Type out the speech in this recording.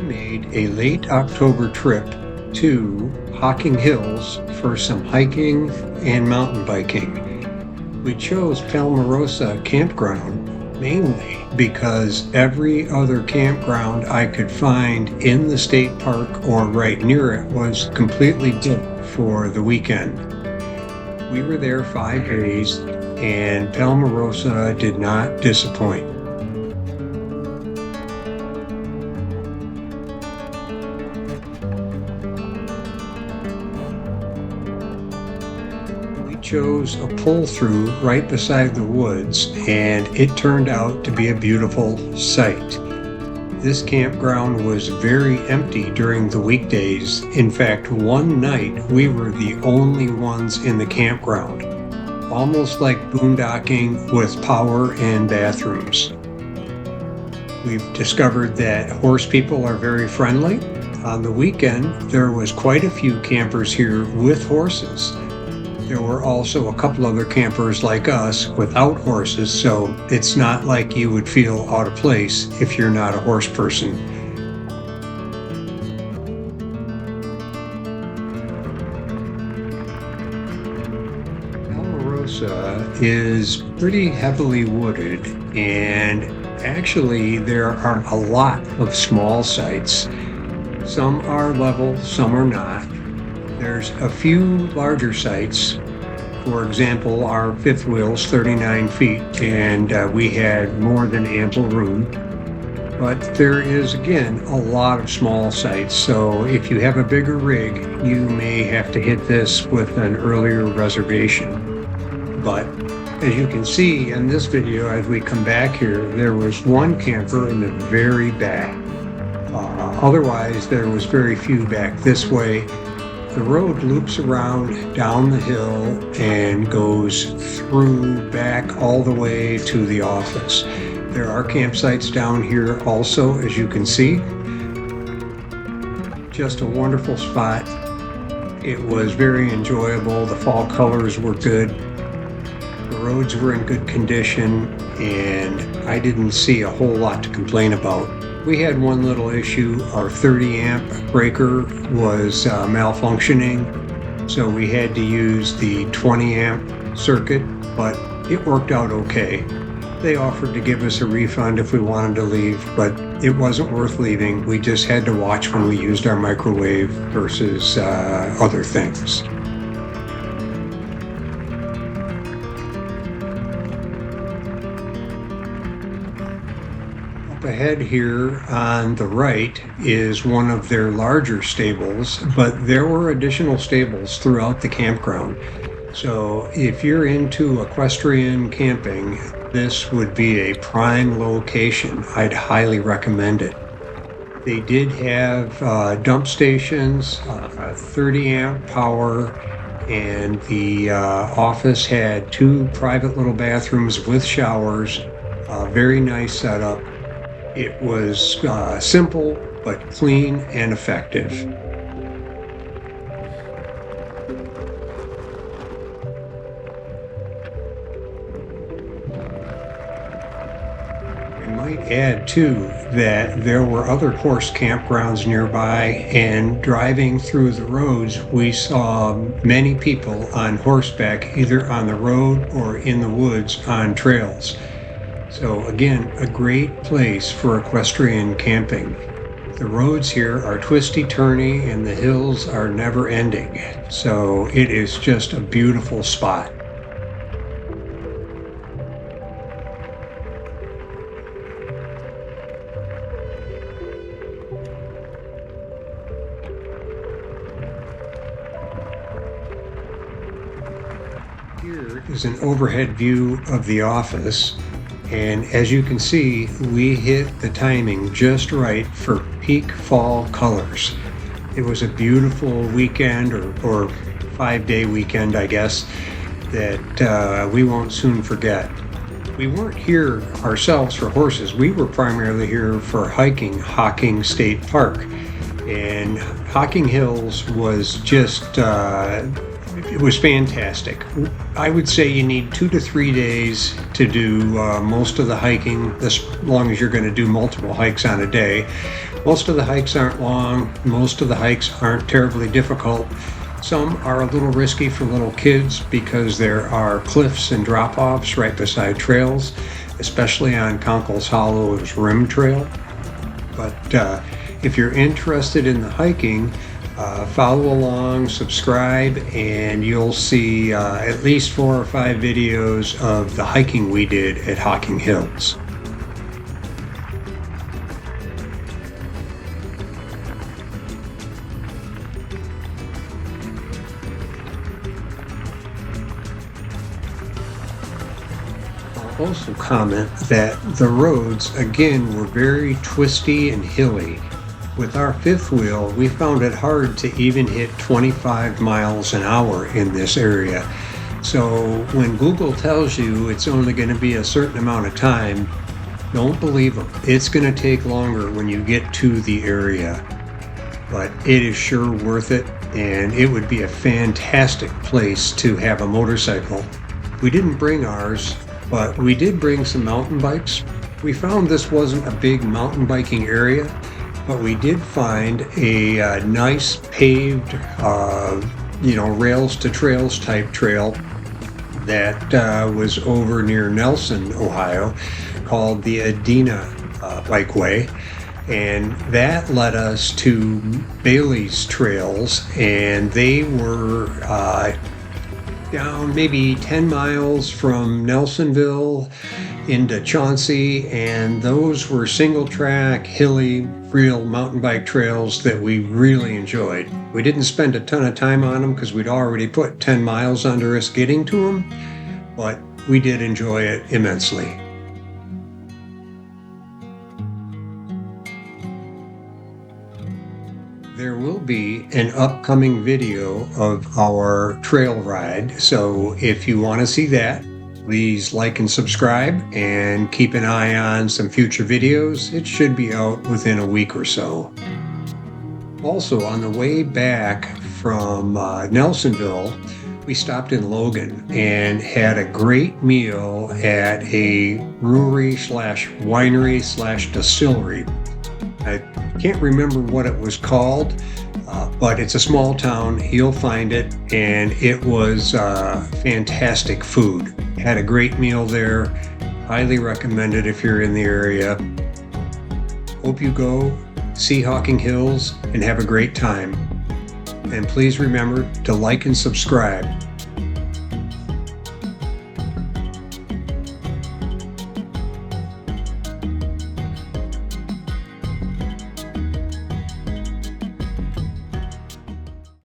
made a late October trip to Hocking Hills for some hiking and mountain biking. We chose Palmerosa Campground mainly because every other campground I could find in the state park or right near it was completely booked for the weekend. We were there 5 days and Palmarosa did not disappoint. We chose a pull-through right beside the woods, and it turned out to be a beautiful sight. This campground was very empty during the weekdays. In fact, one night we were the only ones in the campground, almost like boondocking with power and bathrooms. We've discovered that horse people are very friendly. On the weekend, there was quite a few campers here with horses. There were also a couple other campers like us without horses, so it's not like you would feel out of place if you're not a horse person. Palmarosa is pretty heavily wooded, and actually there are a lot of small sites. Some are level, some are not. There's a few larger sites. For example, our fifth wheel's 39 feet, and we had more than ample room. But there is, again, a lot of small sites, so if you have a bigger rig, you may have to hit this with an earlier reservation. But as you can see in this video, as we come back here, there was one camper in the very back. Otherwise, there was very few back this way. The road loops around down the hill and goes through back all the way to the office. There are campsites down here also, as you can see. Just a wonderful spot. It was very enjoyable. The fall colors were good. The roads were in good condition, and I didn't see a whole lot to complain about. We had one little issue. Our 30 amp breaker was malfunctioning, so we had to use the 20 amp circuit, but it worked out okay. They offered to give us a refund if we wanted to leave, but it wasn't worth leaving. We just had to watch when we used our microwave versus other things. Ahead here on the right is one of their larger stables, but there were additional stables throughout the campground. So if you're into equestrian camping, this would be a prime location. I'd highly recommend it. They did have dump stations, 30 amp power, and the office had 2 private little bathrooms with showers. Very nice setup. It was simple, but clean and effective. I might add, too, that there were other horse campgrounds nearby, and driving through the roads, we saw many people on horseback, either on the road or in the woods on trails. So again, a great place for equestrian camping. The roads here are twisty-turny and the hills are never ending. So it is just a beautiful spot. Here is an overhead view of the office. And as you can see, we hit the timing just right for peak fall colors. It was a beautiful weekend, or 5-day weekend, I guess, that we won't soon forget. We weren't here ourselves for horses. We were primarily here for hiking Hocking State Park. And Hocking Hills was just it was fantastic. I would say you need 2 to 3 days to do most of the hiking, as long as you're going to do multiple hikes on a day. Most of the hikes aren't long. Most of the hikes aren't terribly difficult. Some are a little risky for little kids because there are cliffs and drop-offs right beside trails, especially on Conkle's Hollow's Rim Trail. But if you're interested in the hiking, follow along, subscribe, and you'll see at least 4 or 5 videos of the hiking we did at Hocking Hills. I'll also comment that the roads, again, were very twisty and hilly. With our fifth wheel, we found it hard to even hit 25 miles an hour in this area. So when Google tells you it's only going to be a certain amount of time, don't believe them. It's going to take longer when you get to the area. But it is sure worth it, and it would be a fantastic place to have a motorcycle. We didn't bring ours, but we did bring some mountain bikes. We found this wasn't a big mountain biking area, but we did find a nice paved, rails to trails type trail that was over near Nelson, Ohio, called the Adena Bikeway. And that led us to Bailey's Trails, and they were down maybe 10 miles from Nelsonville into Chauncey, and those were single track, hilly, real mountain bike trails that we really enjoyed. We didn't spend a ton of time on them because we'd already put 10 miles under us getting to them, but we did enjoy it immensely. There will be an upcoming video of our trail ride, so if you want to see that, please like and subscribe and keep an eye on some future videos. It should be out within a week or so. Also, on the way back from Nelsonville, we stopped in Logan and had a great meal at a brewery/winery/distillery. I can't remember what it was called, but it's a small town. You'll find it, and it was fantastic food. Had a great meal there. Highly recommend it if you're in the area. Hope you go, see Hocking Hills, and have a great time. And please remember to like and subscribe.